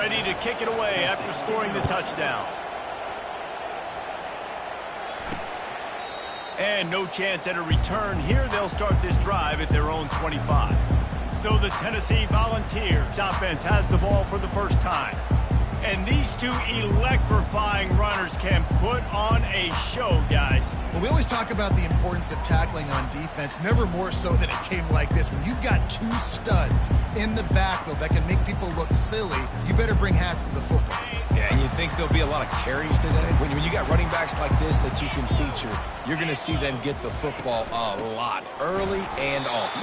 ready to kick it away after scoring the touchdown. And no chance at a return here. They'll start this drive at their own 25. So the Tennessee Volunteers offense has the ball for the first time. And these two electrifying runners can put on a show, guys. Well, we always talk about the importance of tackling on defense, never more so than it came like this. When you've got two studs in the backfield that can make people look silly, you better bring hats to the football. Yeah, and you think there'll be a lot of carries today? When you got running backs like this that you can feature, you're going to see them get the football a lot, early and often.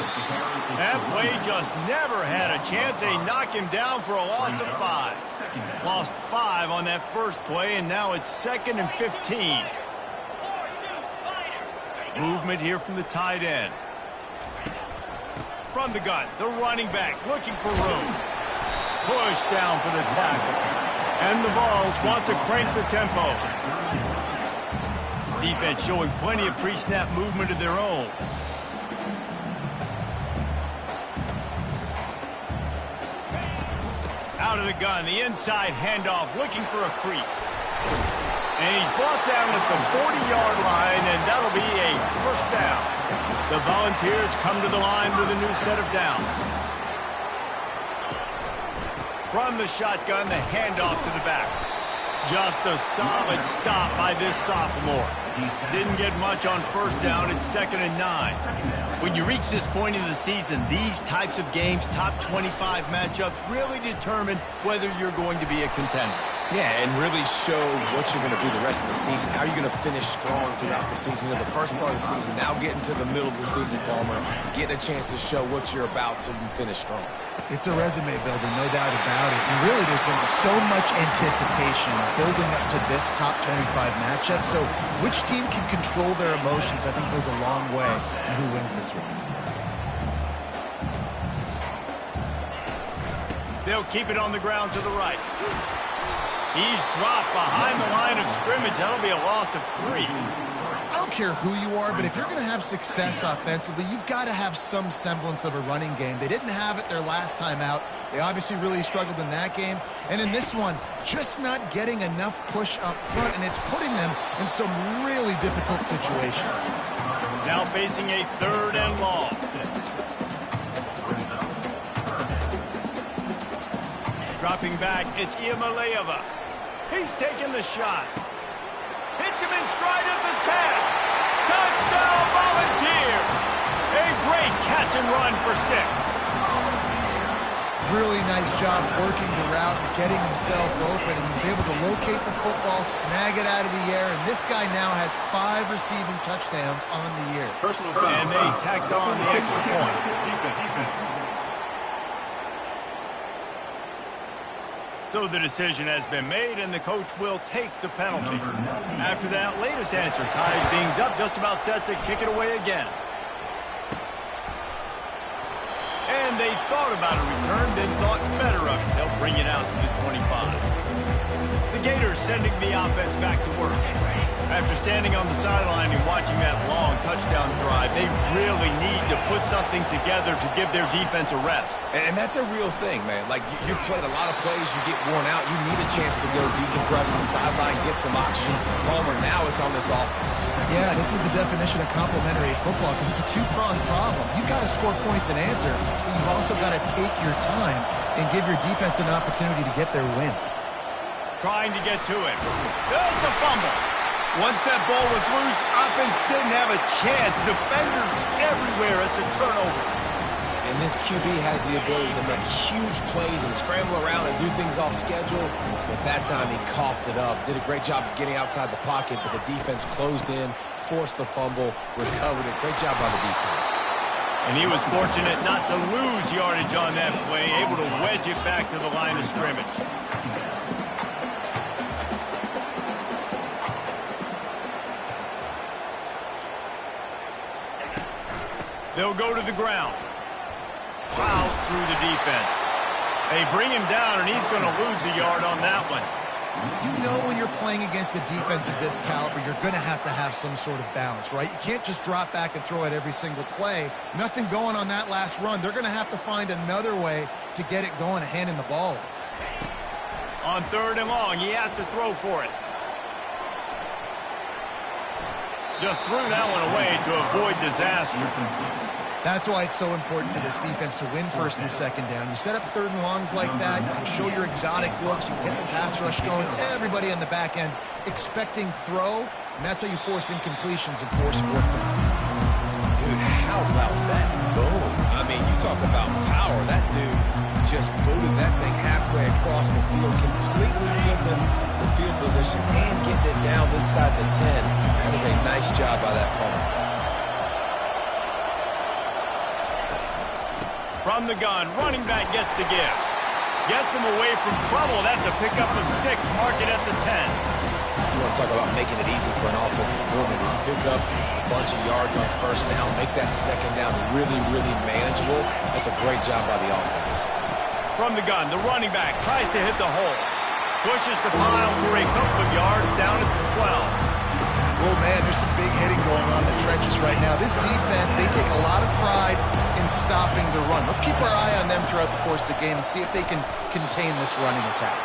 That play just never had a chance. They knock him down for a loss of 5. Lost 5 on that first play, and now it's 2nd and 15. Movement here from the tight end. From the gun, the running back looking for room. Push down for the tackle. And the Vols want to crank the tempo. Defense showing plenty of pre-snap movement of their own. Out of the gun, the inside handoff, looking for a crease. And he's brought down at the 40-yard line, and that'll be a first down. The Volunteers come to the line with a new set of downs. From the shotgun, the handoff to the back. Just a solid stop by this sophomore. Didn't get much on first down. It's 2nd and 9. When you reach this point in the season, these types of games, top 25 matchups, really determine whether you're going to be a contender. Yeah, and really show what you're going to do the rest of the season. How are you going to finish strong throughout the season? You know, the first part of the season, now getting to the middle of the season, Palmer, getting a chance to show what you're about so you can finish strong. It's a resume builder, no doubt about it. And really, there's been so much anticipation building up to this top 25 matchup. So which team can control their emotions, I think, goes a long way in who wins this one. They'll keep it on the ground to the right. He's dropped behind the line of scrimmage. That'll be a loss of 3. I don't care who you are, but if you're going to have success offensively, you've got to have some semblance of a running game. They didn't have it their last time out. They obviously really struggled in that game. And in this one, just not getting enough push up front, and it's putting them in some really difficult situations. Now facing a 3rd and long. Dropping back, it's Iamaleava. He's taking the shot. Hits him in stride at the 10. Touchdown, Volunteers! A great catch and run for 6. Really nice job working the route and getting himself open, and he's able to locate the football, snag it out of the air, and this guy now has 5 receiving touchdowns on the year. And they tacked on the extra point. So the decision has been made, and the coach will take the penalty. After that latest answer tied things up, just about set to kick it away again. And they thought about a return, then thought better of it. They'll bring it out to the 25. The Gators sending the offense back to work. After standing on the sideline and watching that long touchdown drive, they really need to put something together to give their defense a rest. And that's a real thing, man. Like, you played a lot of plays, you get worn out, you need a chance to go decompress on the sideline, get some oxygen. Palmer, now it's on this offense. Yeah, this is the definition of complementary football because it's a two-pronged problem. You've got to score points and answer, but you've also got to take your time and give your defense an opportunity to get their win. Trying to get to it. It's a fumble. Once that ball was loose, offense didn't have a chance. Defenders everywhere. It's a turnover. And this QB has the ability to make huge plays and scramble around and do things off schedule. But that time he coughed it up. Did a great job of getting outside the pocket, but the defense closed in, forced the fumble, recovered it. Great job by the defense. And he was fortunate not to lose yardage on that play, able to wedge it back to the line of scrimmage. They'll go to the ground. Fouls through the defense. They bring him down, and he's going to lose a yard on that one. You know when you're playing against a defense of this caliber, you're going to have some sort of balance, right? You can't just drop back and throw it every single play. Nothing going on that last run. They're going to have to find another way to get it going and handing the ball. On 3rd and long, he has to throw for it. Just threw that one away to avoid disaster. That's why it's so important for this defense to win 1st and 2nd down. You set up 3rd and longs like that, you can show your exotic looks, you can get the pass rush going, everybody on the back end expecting throw, and that's how you force incompletions and force 4th downs. Dude, how about that boom? I mean, you talk about power. That dude just booted that thing halfway across the field, completely flipping the field position and getting it down inside the 10. That is a nice job by that punter. From the gun, running back gets to give. Gets him away from trouble. That's a pickup of 6. Mark it at the 10. You want to talk about making it easy for an offensive coordinator. Pick up a bunch of yards on 1st down. Make that 2nd down really, really manageable. That's a great job by the offense. From the gun, the running back tries to hit the hole. Pushes the pile for a couple of yards down at the 12. Oh, man, there's some big hitting going on in the trenches right now. This defense, they take a lot of pride in stopping the run. Let's keep our eye on them throughout the course of the game and see if they can contain this running attack.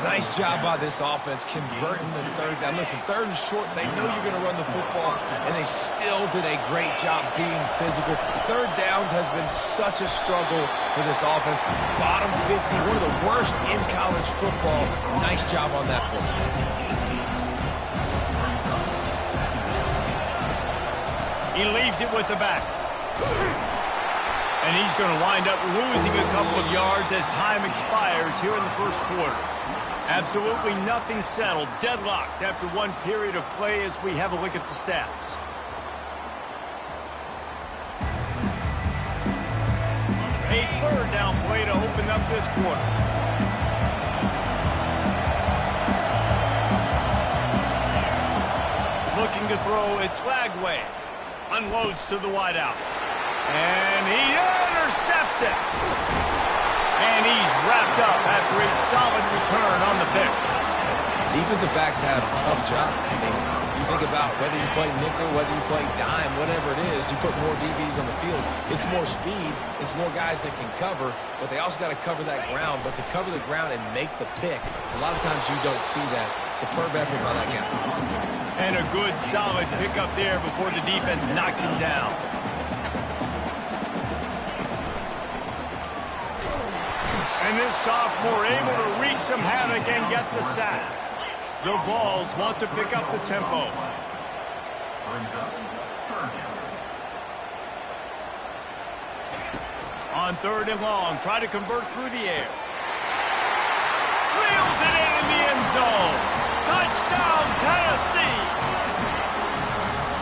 Nice job by this offense converting the 3rd down. Listen, 3rd and short, they know you're going to run the football, and they still did a great job being physical. 3rd downs has been such a struggle for this offense. Bottom 50, one of the worst in college football. Nice job on that play. He leaves it with the back. And he's going to wind up losing a couple of yards as time expires here in the 1st quarter. Absolutely nothing settled. Deadlocked after one period of play as we have a look at the stats. A 3rd down play to open up this quarter. Looking to throw, it's Lagway. Unloads to the wideout. And he intercepts it. And he's wrapped up after a solid return on the pick. Defensive backs have tough jobs. I mean, you think about whether you play nickel, whether you play dime, whatever it is, you put more DBs on the field. It's more speed. It's more guys that can cover, but they also got to cover that ground. But to cover the ground and make the pick, a lot of times you don't see that. Superb effort by that guy. And a good, solid pickup there before the defense knocks him down. And this sophomore able to wreak some havoc and get the sack. The Vols want to pick up the tempo. On 3rd and long, try to convert through the air. Reels it in the end zone. Touchdown, Tennessee!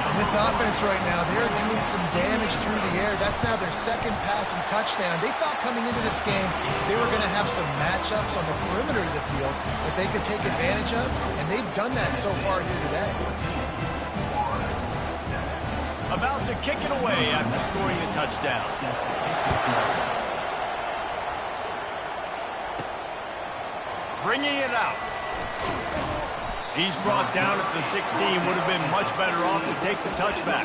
And this offense right now, they're doing some damage through the air. That's now their 2nd passing touchdown. They thought coming into this game they were going to have some matchups on the perimeter of the field that they could take advantage of, and they've done that so far here today. About to kick it away after scoring a touchdown. Bringing it out. He's brought down at the 16. Would have been much better off to take the touchback.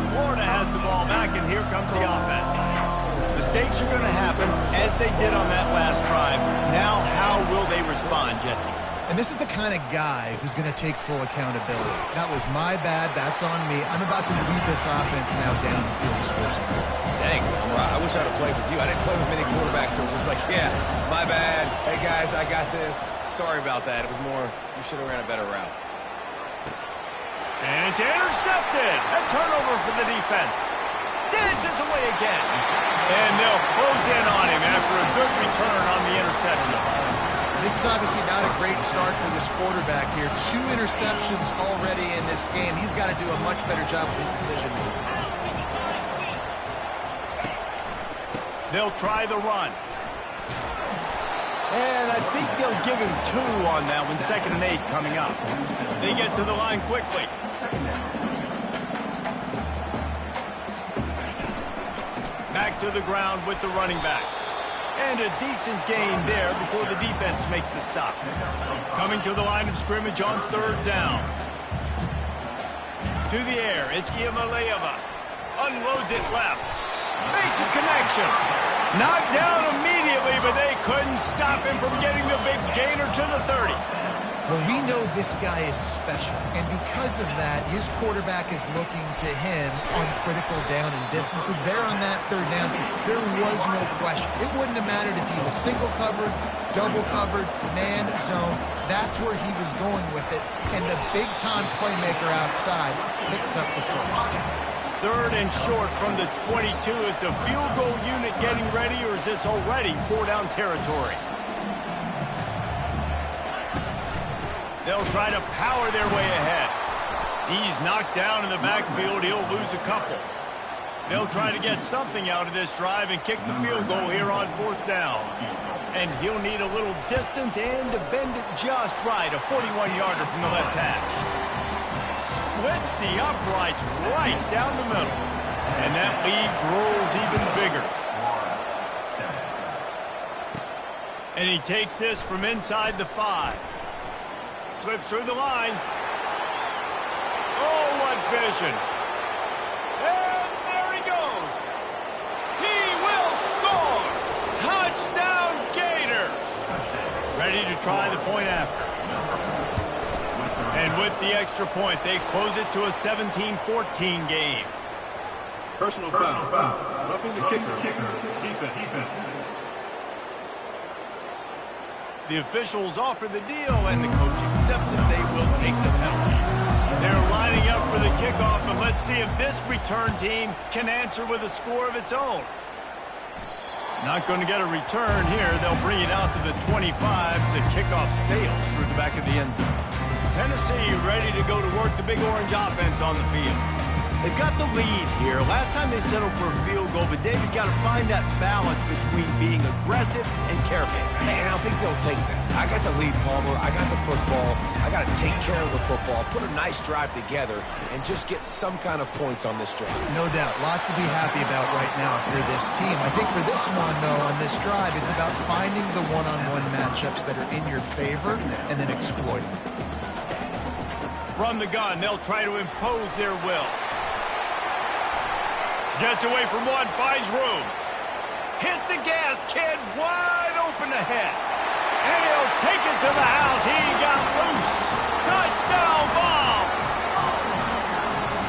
Florida has the ball back, and here comes the offense. Mistakes are going to happen, as they did on that last drive. Now, how will they respond, Jesse? And this is the kind of guy who's going to take full accountability. That was my bad. That's on me. I'm about to lead this offense now down the field and score some points. Dang, I wish I'd have played with you. I didn't play with many quarterbacks that were just like, yeah, my bad. Hey, guys, I got this. Sorry about that. It was more, you should have ran a better route. And it's intercepted. A turnover for the defense. Dances away again. And they'll close in on him after a good return on the interception. This is obviously not a great start for this quarterback here. 2 interceptions already in this game. He's got to do a much better job with his decision-making. They'll try the run. And I think they'll give him 2 on that one. 2nd and 8 coming up. They get to the line quickly. Back to the ground with the running back. And a decent gain there before the defense makes the stop. Coming to the line of scrimmage on 3rd down. To the air, it's Iamaleava. Unloads it left. Makes a connection. Knocked down immediately, but they couldn't stop him from getting the big gainer to the 30. Well, we know this guy is special, and because of that, his quarterback is looking to him on critical down and distances. There on that third down, there was no question. It wouldn't have mattered if he was single covered, double covered, man zone. That's where he was going with it, and the big-time playmaker outside picks up the first. Third and short from the 22. Is the field goal unit getting ready, or is this already four-down territory? They'll try to power their way ahead. He's knocked down in the backfield. He'll lose a couple. They'll try to get something out of this drive and kick the field goal here on fourth down. And he'll need a little distance and to bend it just right. A 41-yarder from the left hash. Splits the uprights right down the middle. And that lead grows even bigger. And he takes this from inside the 5. Slips through the line. Oh, what vision. And there he goes. He will score. Touchdown, Gators. Ready to try the point after. And with the extra point, they close it to a 17-14 game. Personal foul. Roughing the kicker. Defense. The officials offer the deal, and the coach accepts it. They will take the penalty. They're lining up for the kickoff, and let's see if this return team can answer with a score of its own. Not going to get a return here. They'll bring it out to the 25 as the kickoff sails through the back of the end zone. Tennessee ready to go to work the Big Orange offense on the field. They've got the lead here. Last time they settled for a field goal, but David got to find that balance between being aggressive and careful. And I think they'll take that. I got the lead, Palmer. I got the football. I got to take care of the football, put a nice drive together, and just get some kind of points on this drive. No doubt. Lots to be happy about right now for this team. I think for this one, though, on this drive, it's about finding the one-on-one matchups that are in your favor and then exploiting. From the gun, they'll try to impose their will. Gets away from one, finds room. Hit the gas, kid, wide open ahead. And he'll take it to the house. He got loose. Touchdown ball.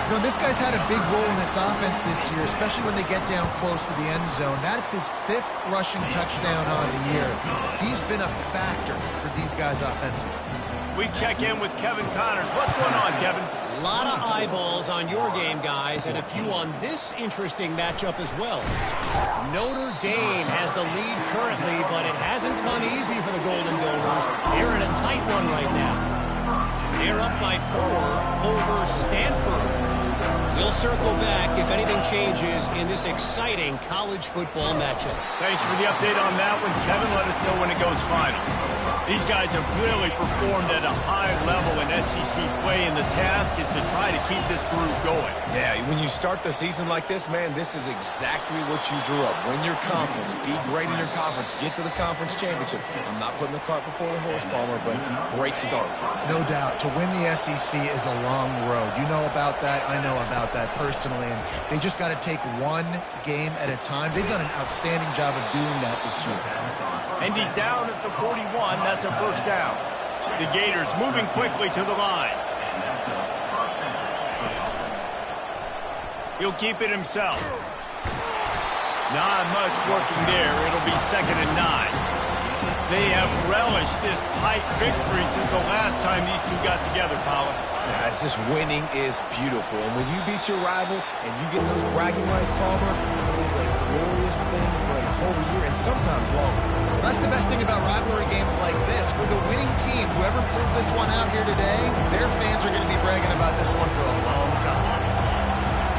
You know, this guy's had a big role in this offense this year, especially when they get down close to the end zone. That's his 5th rushing touchdown on the year. He's been a factor for these guys offensively. We check in with Kevin Connors. What's going on, Kevin? A lot of eyeballs on your game, guys, and a few on this interesting matchup as well. Notre Dame has the lead currently, but it hasn't come easy for the Golden Gophers. They're in a tight one right now. They're up by 4 over Stanford. We'll circle back if anything changes in this exciting college football matchup. Thanks for the update on that one, Kevin. Let us know when it goes final. These guys have really performed at a high level in SEC play, and the task is to try to keep this groove going. Yeah, when you start the season like this, man, this is exactly what you drew up. Win your conference, be great in your conference, get to the conference championship. I'm not putting the cart before the horse, Palmer, but great start. No doubt. To win the SEC is a long road. You know about that. I know about that personally, and they just got to take one game at a time. They've done an outstanding job of doing that this year. And he's down at the 41. That's a first down. The Gators moving quickly to the line. He'll keep it himself. Not much working there. It'll be 2nd and 9. They have relished this tight victory since the last time these two got together, Colin. Yeah, it's just winning is beautiful. And when you beat your rival and you get those bragging rights, Palmer, it is a glorious thing for a whole year and sometimes longer. That's the best thing about rivalry games like this. For the winning team, whoever pulls this one out here today, their fans are going to be bragging about this one for a long time.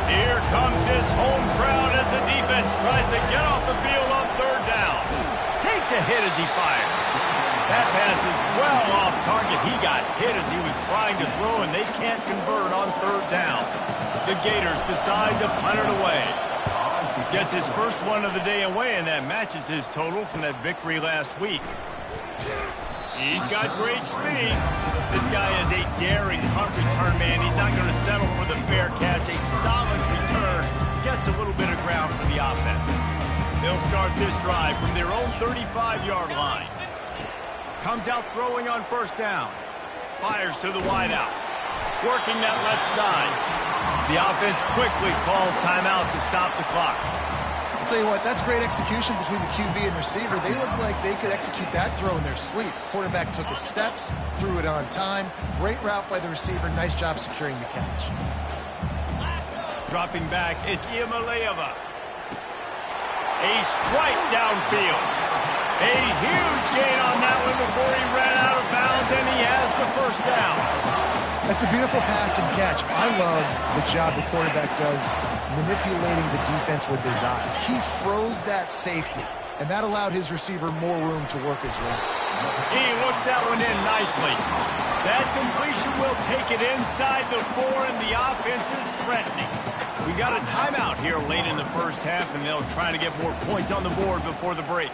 Here comes this home crowd as the defense tries to get off the field on 3rd down. Takes a hit as he fires. That pass is well off target. He got hit as he was trying to throw, and they can't convert on 3rd down. The Gators decide to punt it away. Gets his first one of the day away, and that matches his total from that victory last week. He's got great speed. This guy is a daring punt return man. He's not going to settle for the fair catch. A solid return. Gets a little bit of ground. ground for the offense. They'll start this drive from their own 35-yard line. Comes out throwing on first down. Fires to the wideout. Working that left side. The offense quickly calls timeout to stop the clock. I'll tell you what, that's great execution between the QB and receiver. They look like they could execute that throw in their sleep. Quarterback took his steps, threw it on time. Great route by the receiver. Nice job securing the catch. Dropping back, it's Ncaa. A strike downfield. A huge gain on that one before he ran out of bounds, and he has the first down. That's a beautiful pass and catch. I love the job the quarterback does manipulating the defense with his eyes. He froze that safety, and that allowed his receiver more room to work his route. He looks that one in nicely. That completion will take it inside the 4, and the offense is threatening. We got a timeout here late in the first half, and they'll try to get more points on the board before the break.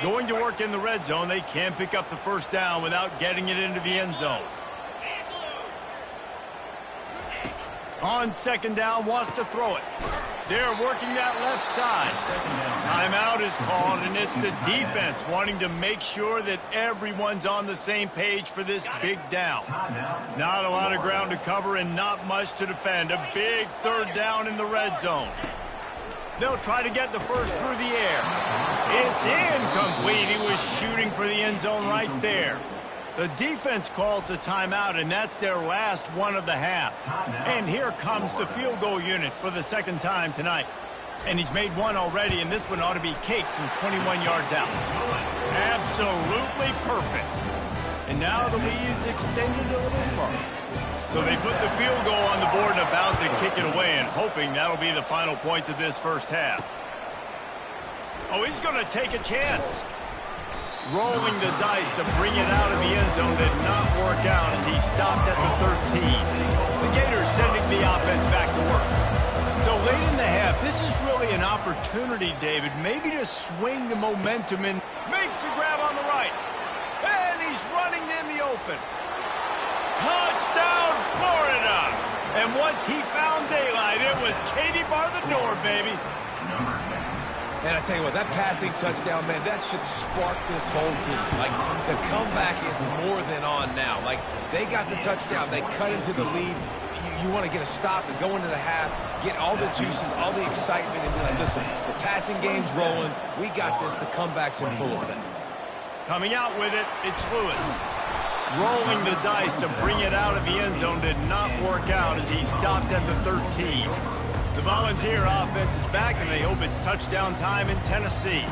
Going to work in the red zone, they can't pick up the first down without getting it into the end zone. On second down, wants to throw it. They're working that left side. Timeout is called, and it's the defense wanting to make sure that everyone's on the same page for this big down. Not a lot of ground to cover and not much to defend. A big third down in the red zone. They'll try to get the first through the air. It's incomplete. He was shooting for the end zone right there. The defense calls the timeout, and that's their last one of the half. And here comes the field goal unit for the second time tonight. And he's made one already, and this one ought to be cake from 21 yards out. Absolutely perfect. And now the lead's extended a little further. So they put the field goal on the board and about to kick it away, and hoping that'll be the final points of this first half. Oh, he's going to take a chance. Rolling the dice to bring it out of the end zone did not work out as he stopped at the 13. The Gators sending the offense back to work. So late in the half, this is really an opportunity, David, maybe to swing the momentum and makes the grab on the right. And he's running in the open. Touchdown, Florida! And once he found daylight, it was Katie bar the door, baby. And I tell you what, that passing touchdown, man, that should spark this whole team. Like, the comeback is more than on now. Like, they got the touchdown. They cut into the lead. You want to get a stop and go into the half, get all the juices, all the excitement, and be like, listen, the passing game's rolling. We got this. The comeback's in full effect. Coming out with it, it's Lewis. Rolling the dice to bring it out of the end zone did not work out as he stopped at the 13. The Volunteer offense is back, and they hope it's touchdown time in Tennessee.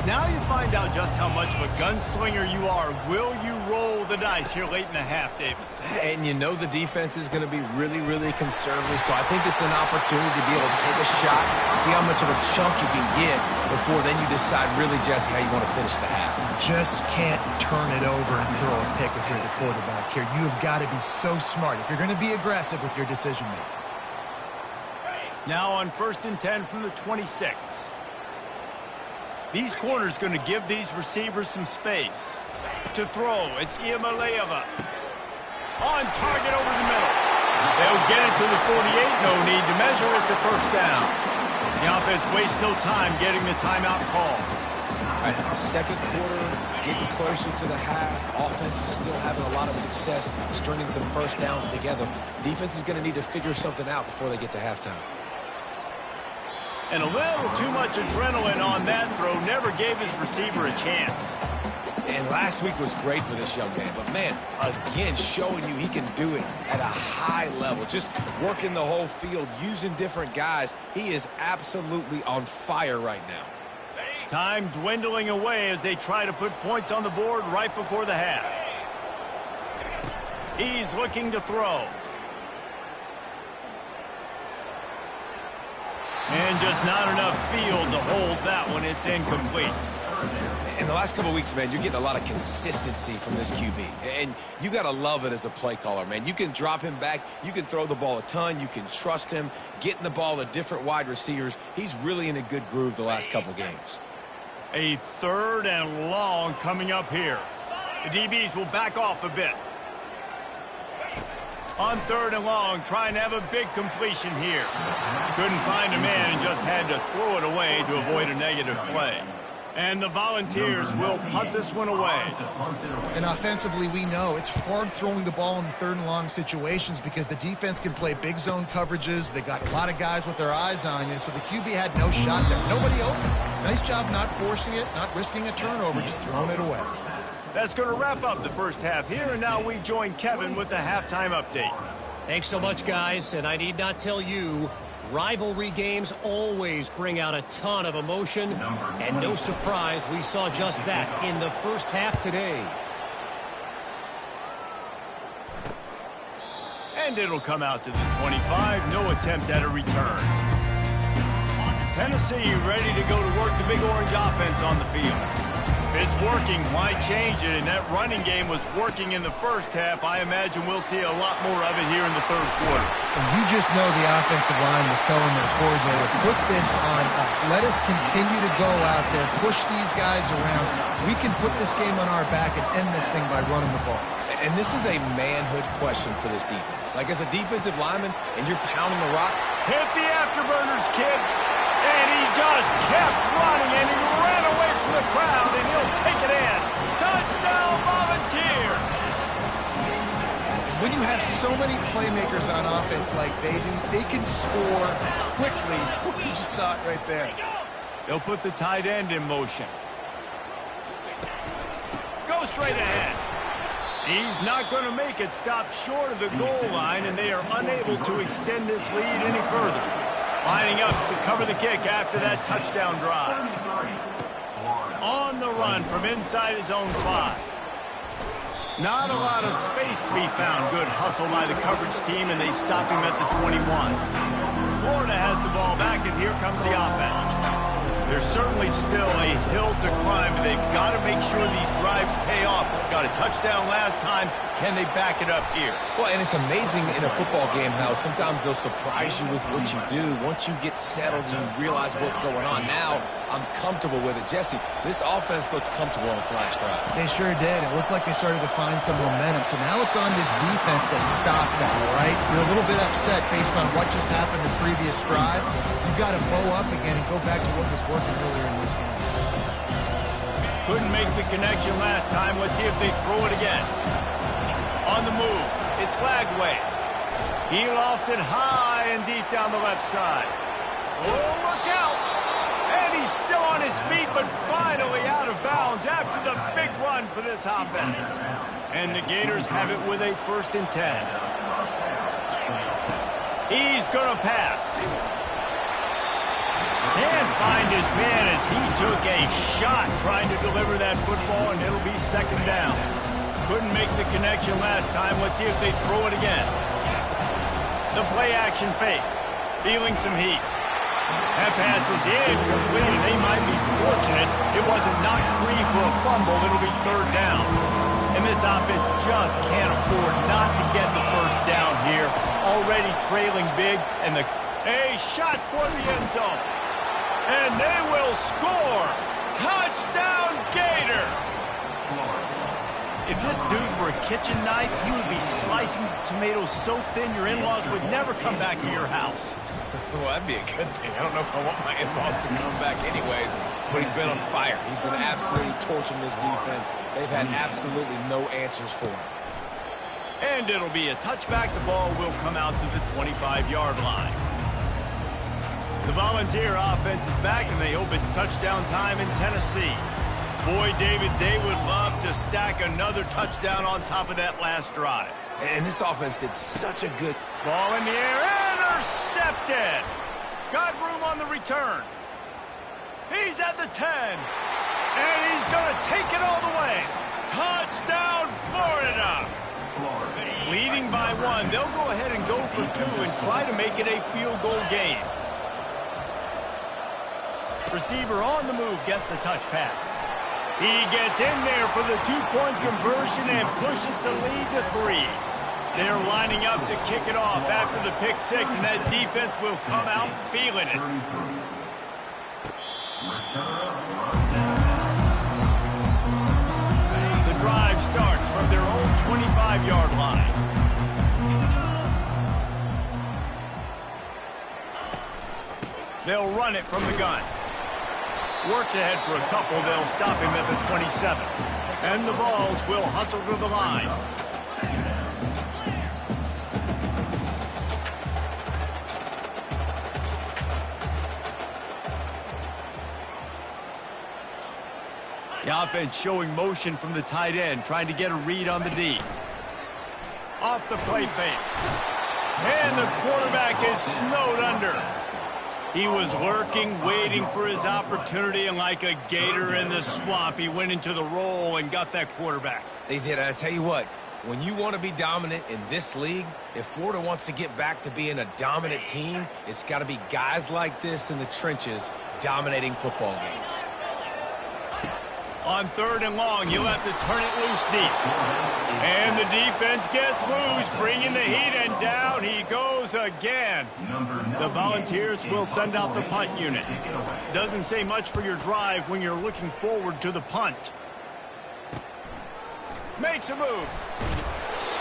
Now you find out just how much of a gunslinger you are. Will you roll the dice here late in the half, David? And you know the defense is going to be really, really conservative, so I think it's an opportunity to be able to take a shot, see how much of a chunk you can get before then you decide really, Jesse, how you want to finish the half. Just can't turn it over and throw a pick if you're the quarterback here. You have got to be so smart if you're going to be aggressive with your decision-making. Now on 1st and 10 from the 26. These corners going to give these receivers some space. To throw, it's Ncaa. On target over the middle. They'll get it to the 48. No need to measure. It's a first down. The offense wastes no time getting the timeout call. All right, second quarter, getting closer to the half. Offense is still having a lot of success stringing some first downs together. Defense is going to need to figure something out before they get to halftime. And a little too much adrenaline on that throw never gave his receiver a chance. And last week was great for this young man. But, man, again, showing you he can do it at a high level. Just working the whole field, using different guys. He is absolutely on fire right now. Time dwindling away as they try to put points on the board right before the half. He's looking to throw. And just not enough field to hold that one. It's incomplete. In the last couple of weeks, man, you're getting a lot of consistency from this QB. And you got to love it as a play caller, man. You can drop him back. You can throw the ball a ton. You can trust him. Getting the ball to different wide receivers. He's really in a good groove the last couple games. A 3rd and long coming up here. The DBs will back off a bit. On 3rd and long, trying to have a big completion here. Couldn't find a man and just had to throw it away to avoid a negative play. And the Volunteers will punt this one away. And offensively, we know it's hard throwing the ball in 3rd and long situations because the defense can play big zone coverages. They got a lot of guys with their eyes on you, so the QB had no shot there. Nobody open. Nice job not forcing it, not risking a turnover, just throwing it away. That's going to wrap up the first half here, and now we join Kevin with the halftime update. Thanks so much, guys, and I need not tell you, rivalry games always bring out a ton of emotion, and no surprise we saw just that in the first half today. And it'll come out to the 25, no attempt at a return. Tennessee ready to go to work the big orange offense on the field. If it's working, why change it? And that running game was working in the first half. I imagine we'll see a lot more of it here in the 3rd quarter. And you just know the offensive line was telling their coordinator, put this on us. Let us continue to go out there, push these guys around. We can put this game on our back and end this thing by running the ball. And this is a manhood question for this defense. Like, as a defensive lineman, and you're pounding the rock. Hit the afterburners, kid. And he just kept running, and he ran away from the crowd, and he'll take it in. Touchdown, Volunteers! When you have so many playmakers on offense like they do, they can score quickly. You just saw it right there. They'll put the tight end in motion. Go straight ahead. He's not going to make it. Stop short of the goal line, and they are unable to extend this lead any further. Lining up to cover the kick after that touchdown drive. On the run from inside his own 5. Not a lot of space to be found. Good hustle by the coverage team, and they stop him at the 21. Florida has the ball back, and here comes the offense. There's certainly still a hill to climb, but they've got to make sure these drives pay off. Got a touchdown last time. Can they back it up here? Well, and it's amazing in a football game how sometimes they'll surprise you with what you do. Once you get settled, you realize what's going on. Now, I'm comfortable with it. Jesse, this offense looked comfortable on its last drive. They sure did. It looked like they started to find some momentum. So now it's on this defense to stop that, all right? You're a little bit upset based on what just happened the previous drive. You've got to bow up again and go back to what was working earlier in this game. Couldn't make the connection last time. Let's see if they throw it again. On the move, it's Lagway. He lofts it high and deep down the left side. Oh, look out! And he's still on his feet, but finally out of bounds after the big run for this offense. And the Gators have it with a 1st and 10. He's going to pass. Can't find his man as he took a shot trying to deliver that football, and it'll be 2nd down. Couldn't make the connection last time. Let's see if they throw it again. The play-action fake. Feeling some heat. That pass is incomplete, and they might be fortunate it wasn't knocked free for a fumble. It'll be 3rd down. And this offense just can't afford not to get the 1st down here. Already trailing big, and a shot toward the end zone. And they will score. Touchdown, Gator. If this dude were a kitchen knife, he would be slicing tomatoes so thin your in-laws would never come back to your house. Well, that'd be a good thing. I don't know if I want my in-laws to come back anyways, but he's been on fire. He's been absolutely torching this defense. They've had absolutely no answers for him. And it'll be a touchback. The ball will come out to the 25-yard line. The Volunteer offense is back, and they hope it's touchdown time in Tennessee. Boy, David, they would love to stack another touchdown on top of that last drive. And this offense did such a good... Ball in the air, intercepted! Got room on the return. He's at the 10, and he's going to take it all the way. Touchdown, Florida! Leading by 1, they'll go ahead and go for 2 and try to make it a field goal game. Receiver on the move gets the touch pass. He gets in there for the 2-point conversion and pushes the lead to 3. They're lining up to kick it off after the pick 6, and that defense will come out feeling it. The drive starts from their own 25-yard line. They'll run it from the gun. Works ahead for a couple. They'll stop him at the 27. And the Vols will hustle to the line. The offense showing motion from the tight end, trying to get a read on the D. Off the play fake. And the quarterback is snowed under. He was lurking, waiting for his opportunity, and like a gator in the swamp, he went into the roll and got that quarterback. They did. I tell you what, when you want to be dominant in this league, if Florida wants to get back to being a dominant team, it's got to be guys like this in the trenches dominating football games. On 3rd and long, you'll have to turn it loose deep. And the defense gets loose, bringing the heat, and down he goes again. The Volunteers will send out the punt unit. Doesn't say much for your drive when you're looking forward to the punt. Makes a move.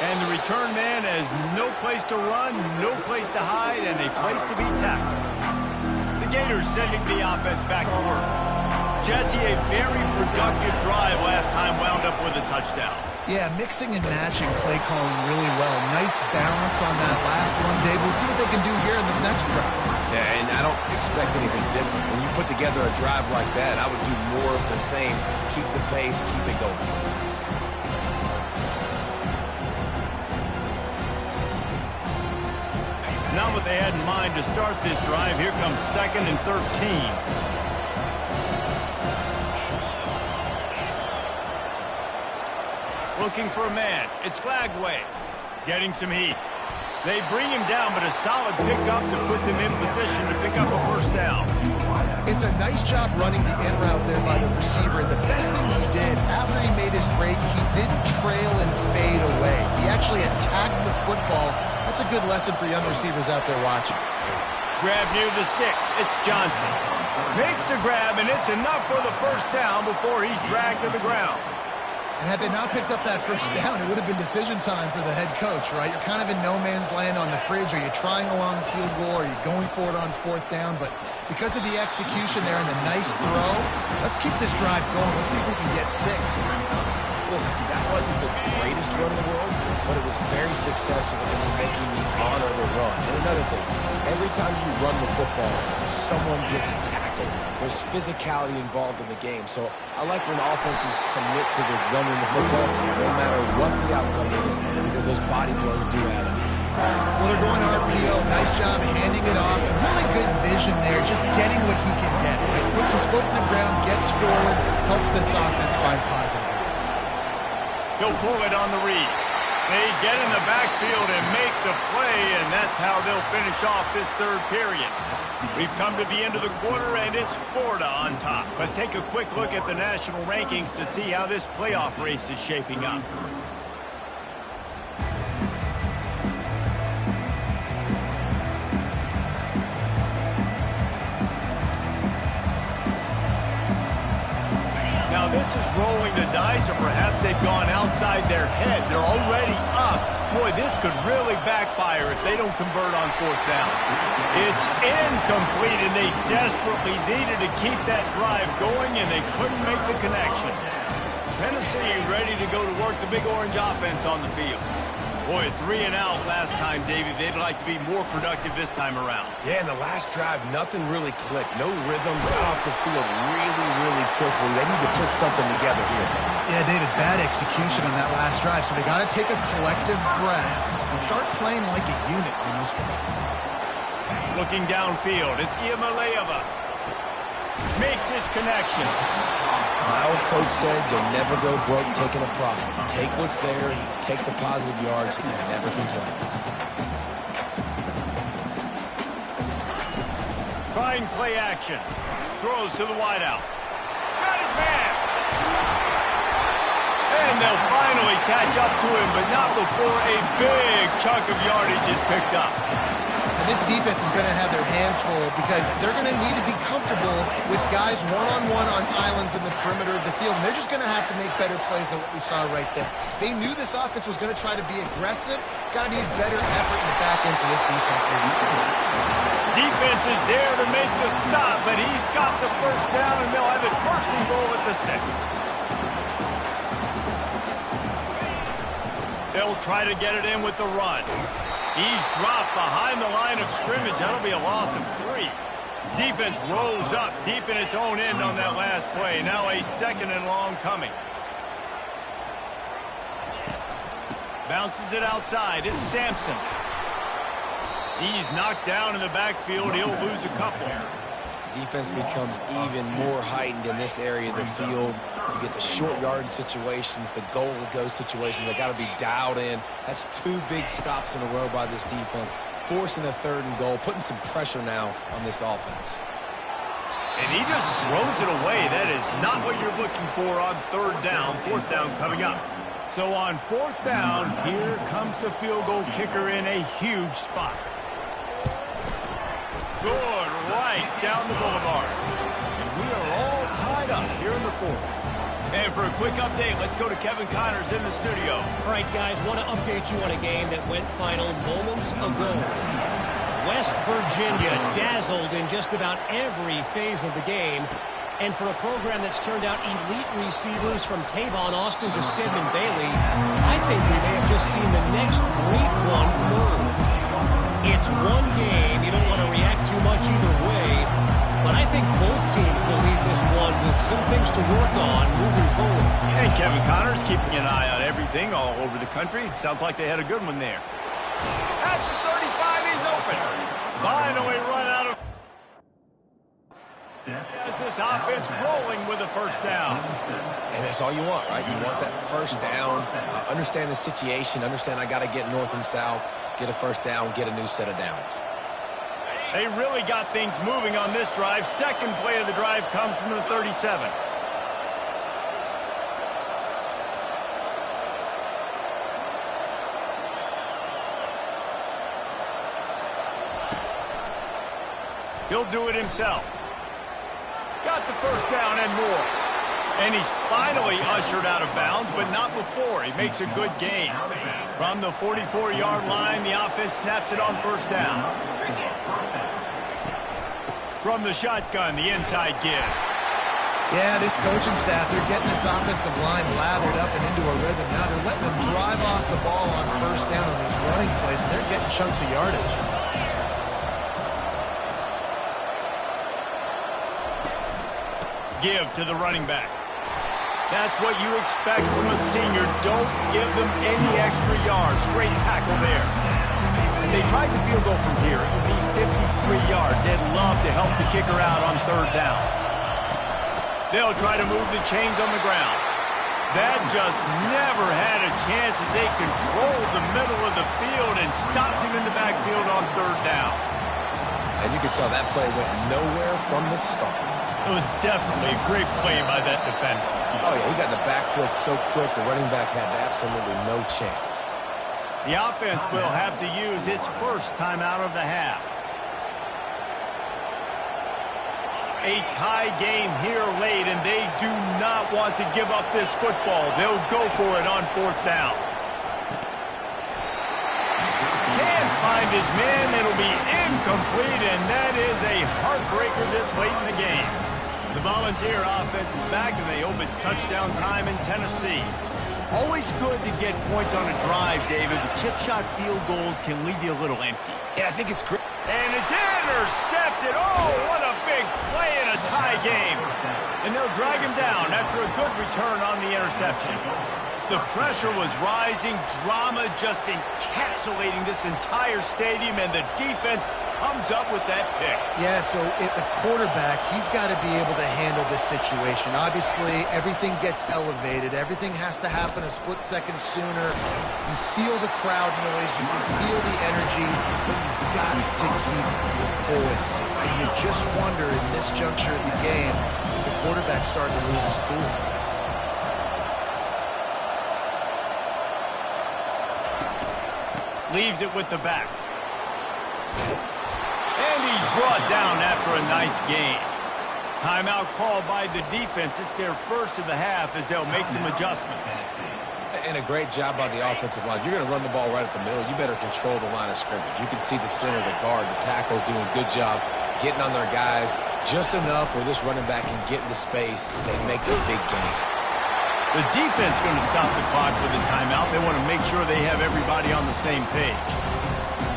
And the return man has no place to run, no place to hide, and a place to be tackled. The Gators sending the offense back to work. Jesse, a very productive drive last time, wound up with a touchdown. Yeah, mixing and matching play calling really well. Nice balance on that last one, Dave. Let's see what they can do here in this next drive. Yeah, and I don't expect anything different. When you put together a drive like that, I would do more of the same. Keep the pace, keep it going. Not what they had in mind to start this drive. Here comes 2nd and 13. Looking for a man. It's Glagway. Getting some heat. They bring him down, but a solid pickup to put them in position to pick up a first down. It's a nice job running the in route there by the receiver. The best thing he did after he made his break, he didn't trail and fade away. He actually attacked the football. That's a good lesson for young receivers out there watching. Grab near the sticks. It's Johnson. Makes the grab, and it's enough for the first down before he's dragged to the ground. And had they not picked up that first down, it would have been decision time for the head coach, right? You're kind of in no man's land on the fridge. Are you trying along the field goal? Are you going for it on 4th down? But because of the execution there and the nice throw, let's keep this drive going. Let's see if we can get 6. Listen, that wasn't the greatest run in the world, but it was very successful in making me honor the run. And another thing, every time you run the football, someone gets tackled. There's physicality involved in the game. So I like when offenses commit to the running the football, no matter what the outcome is, because those body blows do add up. Well, they're going RPO. Nice job handing it off. Really good vision there, just getting what he can get. He puts his foot in the ground, gets forward, helps this offense find positive points. He'll pull it on the read. They get in the backfield and make the play, and that's how they'll finish off this 3rd period. We've come to the end of the quarter, and it's Florida on top. Let's take a quick look at the national rankings to see how this playoff race is shaping up. Now, this is rolling the dice, or perhaps they've gone outside their head. They're already up. Boy, this could really backfire if they don't convert on 4th down. It's incomplete, and they desperately needed to keep that drive going, and they couldn't make the connection. Tennessee ready to go to work the Big Orange offense on the field. Boy, 3 and out last time, David. They'd like to be more productive this time around. Yeah, in the last drive, nothing really clicked. No rhythm, got off the field really, really quickly. They need to put something together here. Yeah, David, bad execution on that last drive, so they got to take a collective breath and start playing like a unit on this one. Looking downfield, it's Iamaleava. Makes his connection. My old coach said you'll never go broke taking a profit. Take what's there, take the positive yards, and never complain. Trying play action. Throws to the wideout. Got his man. And they'll finally catch up to him, but not before a big chunk of yardage is picked up. And this defense is going to have their hands full because they're going to need to be comfortable with guys one-on-one on islands in the perimeter of the field. And they're just going to have to make better plays than what we saw right there. They knew this offense was going to try to be aggressive. Got to need better effort in the back end for this defense moving forward. Defense is there to make the stop, but he's got the first down, and they'll have it first and goal at the 6. They'll try to get it in with the run. He's dropped behind the line of scrimmage. That'll be a loss of 3. Defense rolls up deep in its own end on that last play. Now a 2nd and long coming. Bounces it outside. It's Sampson. He's knocked down in the backfield. He'll lose a couple. Defense becomes even more heightened in this area of the field. You get the short yard situations, the goal-to-go situations. They got to be dialed in. That's 2 big stops in a row by this defense, forcing a 3rd and goal, putting some pressure now on this offense. And he just throws it away. That is not what you're looking for on 3rd down. 4th down coming up. So on 4th down, here comes the field goal kicker in a huge spot. Good right down the boulevard. And we are all tied up here in the 4th. And for a quick update, let's go to Kevin Connors in the studio. All right, guys, want to update you on a game that went final moments ago. West Virginia dazzled in just about every phase of the game. And for a program that's turned out elite receivers from Tavon Austin to Stedman Bailey, I think we may have just seen the next great one emerge. It's one game. You don't want to react too much either way. But I think both teams will leave this one with some things to work on moving forward. And Kevin Connors keeping an eye on everything all over the country. Sounds like they had a good one there. At the 35, he's open. Finally run out of... As this offense rolling with a 1st down. And that's all you want, right? You want that 1st down. Understand the situation. Understand I got to get north and south. Get a 1st down, get a new set of downs. They really got things moving on this drive. 2nd play of the drive comes from the 37. He'll do it himself. Got the 1st down and more. And he's finally ushered out of bounds, but not before. He makes a good gain. From the 44-yard line, the offense snaps it on 1st down. From the shotgun, the inside give. Yeah, this coaching staff, they're getting this offensive line lathered up and into a rhythm. Now they're letting them drive off the ball on 1st down on these running plays, and they're getting chunks of yardage. Give to the running back. That's what you expect from a senior. Don't give them any extra yards. Great tackle there. If they tried the field goal from here, it would be 53 yards. They'd love to help the kicker out on 3rd down. They'll try to move the chains on the ground. That just never had a chance as they controlled the middle of the field and stopped him in the backfield on 3rd down. And you can tell that play went nowhere from the start. It was definitely a great play by that defender. Oh, yeah, he got in the backfield so quick, the running back had absolutely no chance. The offense will have to use its 1st timeout of the half. A tie game here late, and they do not want to give up this football. They'll go for it on 4th down. Can't find his man. It'll be incomplete, and that is a heartbreaker this late in the game. The Volunteer offense is back, and they hope it's touchdown time in Tennessee. Always good to get points on a drive, David. But chip shot field goals can leave you a little empty. Yeah, I think it's great. And it's intercepted. Oh, what a big play in a tie game. And they'll drag him down after a good return on the interception. The pressure was rising, drama just encapsulating this entire stadium, and the defense comes up with that pick. Yeah, so the quarterback, he's got to be able to handle this situation. Obviously, everything gets elevated. Everything has to happen a split second sooner. You feel the crowd noise. You can feel the energy, but you've got to keep your poise. And you just wonder in this juncture of the game, if the quarterback's starting to lose his cool. Leaves it with the back. brought down after a nice gain. Timeout called by the defense. It's their first of the half as they'll make some adjustments. And a great job by the offensive line. You're going to run the ball right at the middle. You better control the line of scrimmage. You can see the center, the guard, the tackles doing a good job getting on their guys just enough where this running back can get into space and make the big game. The defense going to stop the clock with a timeout. They want to make sure they have everybody on the same page.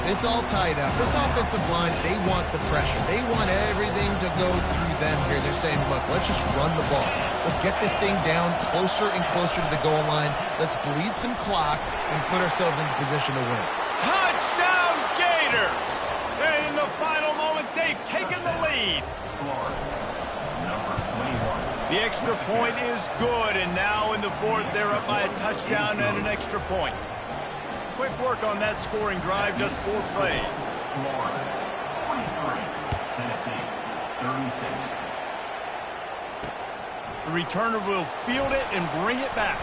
It's all tied up. This offensive line, they want the pressure. They want everything to go through them here. They're saying, look, let's just run the ball. Let's get this thing down closer and closer to the goal line. Let's bleed some clock and put ourselves in position to win. Touchdown, Gator! And in the final moments, they've taken the lead. The extra point is good, and now in the fourth, they're up by a touchdown and an extra point. Quick work on that scoring drive, just 4 plays. Florida, 23. Tennessee, 36. The returner will field it and bring it back.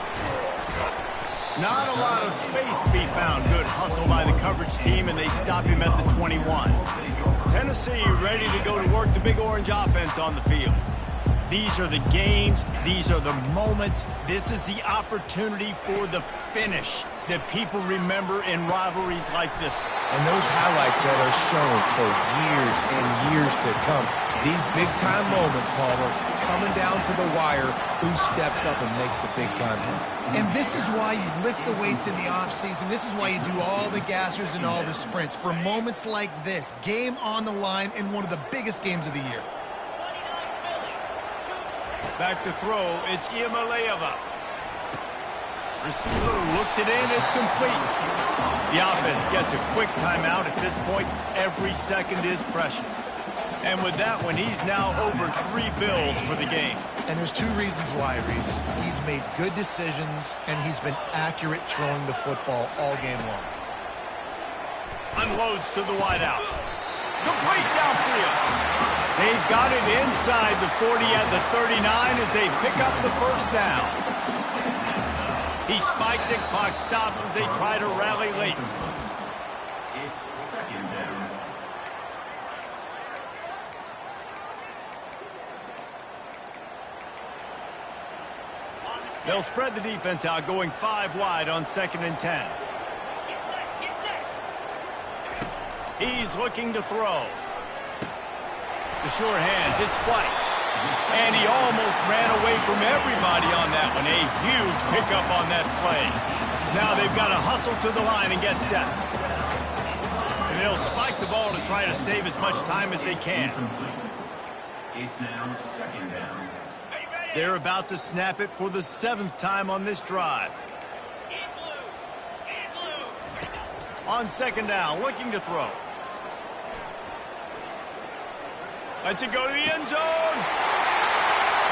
Not a lot of space to be found. Good hustle by the coverage team, and they stop him at the 21. Tennessee ready to go to work the Big Orange offense on the field. These are the games. These are the moments. This is the opportunity for the finish that people remember in rivalries like this. And those highlights that are shown for years and years to come. These big-time moments, Palmer, coming down to the wire, who steps up and makes the big-time play. And this is why you lift the weights in the offseason. This is why you do all the gassers and all the sprints. For moments like this, game on the line in one of the biggest games of the year. Back to throw, it's Iamaleava. Receiver looks it in, it's complete. The offense gets a quick timeout. At this point, every second is precious. And with that one, he's now over 3 bills for the game. And there's 2 reasons why, Reese. He's made good decisions, and he's been accurate throwing the football all game long. Unloads to the wideout. Complete downfield. They've got it inside the 40 at the 39 as they pick up the first down. He spikes it, clock stops as they try to rally late. It's second down. They'll spread the defense out, going 5 wide on 2nd and 10. He's looking to throw. The sure hands, it's White. And he almost ran away from everybody on that one. A huge pickup on that play. Now they've got to hustle to the line and get set. And they'll spike the ball to try to save as much time as they can. It's now second down. They're about to snap it for the 7th time on this drive. On 2nd down, looking to throw. Lets it go to the end zone.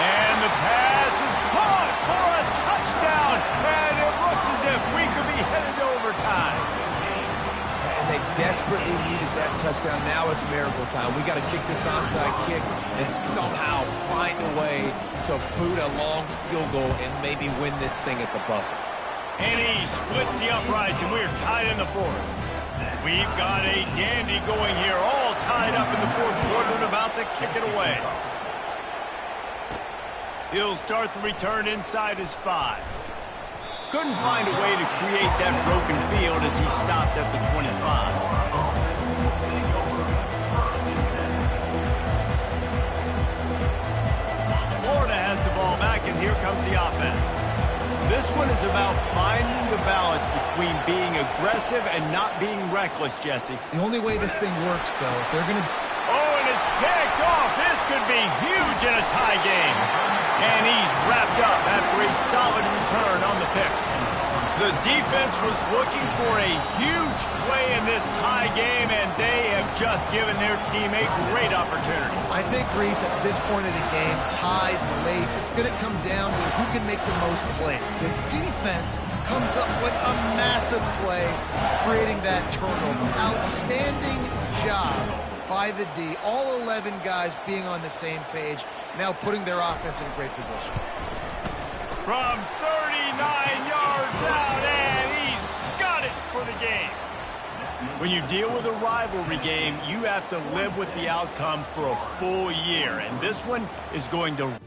And the pass is caught for a touchdown. And it looks as if we could be headed to overtime. And they desperately needed that touchdown. Now it's miracle time. We got to kick this onside kick and somehow find a way to boot a long field goal and maybe win this thing at the buzzer. And he splits the uprights, and we're tied in the 4th. We've got a dandy going here, all tied up in the 4th quarter and about to kick it away. He'll start the return inside his 5. Couldn't find a way to create that broken field as he stopped at the 25. Florida has the ball back, and here comes the offense. This one is about finding the balance between being aggressive and not being reckless, Jesse. The only way this thing works, though, if they're going to... Oh, and it's picked off. This could be huge in a tie game. And he's wrapped up after a solid return on the pick. The defense was looking for a huge play in this tie game, and they have just given their team a great opportunity. I think, Reese, at this point of the game, tied late, it's going to come down to who can make the most plays. The defense comes up with a massive play, creating that turnover. Outstanding job by the D. All 11 guys being on the same page, now putting their offense in a great position. From 39 yards out, and he's got it for the game. When you deal with a rivalry game, you have to live with the outcome for a full year, and this one is going to